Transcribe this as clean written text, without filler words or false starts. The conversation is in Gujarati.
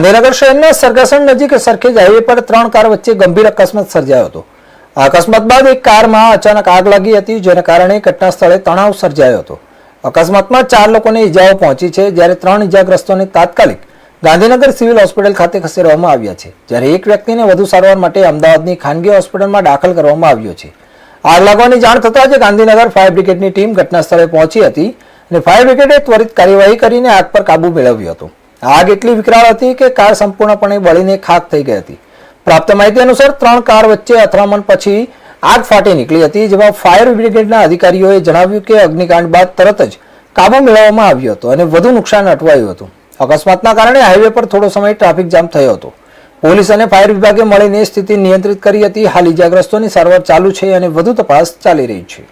ગાંધીનગર શહેરના સરગાસણ નજીક સરખેજ હાઈવે પર 3 કાર વચ્ચે ગંભીર અકસ્માત સર્જાયો હતો। આ અકસ્માત બાદ એક કારમાં અચાનક આગ લાગી હતી, જેના કારણે ઘટના સ્થળે તણાવ સર્જાયો હતો। અકસ્માતમાં 4 લોકોને ઈજાઓ પહોંચી છે, જ્યારે 3 ઈજાગ્રસ્તોને તાત્કાલિક ગાંધીનગર સિવિલ હોસ્પિટલ ખાતે ખસેડવામાં આવ્યા છે, જ્યારે એક વ્યક્તિને વધુ સારવાર માટે અમદાવાદની ખાનગી હોસ્પિટલમાં દાખલ કરવામાં આવ્યો છે। આગ લાગવાની જાણ થતાં જ ગાંધીનગર ફાયર બ્રિગેડની ટીમ ઘટના સ્થળે પહોંચી હતી અને ફાયર બ્રિગેડે ત્વરિત કાર્યવાહી કરીને આગ પર કાબુ મેળવ્યો હતો। આગ એટલી વિકરાળ હતી કે કાર સંપૂર્ણપણે બળીને ખાખ થઈ ગઈ હતી। પ્રાપ્ત માહિતી અનુસાર 3 કાર વચ્ચે અથડામણ પછી આગ ફાટી નીકળી હતી, જેમાં ફાયર બ્રિગેડના અધિકારીઓએ જણાવ્યું કે અગ્નિકાંડ બાદ તરત જ કાબુ મેળવવામાં આવ્યો હતો અને વધુ નુકસાન અટવાયું હતું। અકસ્માતના કારણે હાઈવે પર થોડો સમય ટ્રાફિક જામ થયો હતો। પોલીસ અને ફાયર વિભાગે મળીને સ્થિતિ નિયંત્રિત કરી હતી। હાલ ઈજાગ્રસ્તોની સારવાર ચાલુ છે અને વધુ તપાસ ચાલી રહી છે।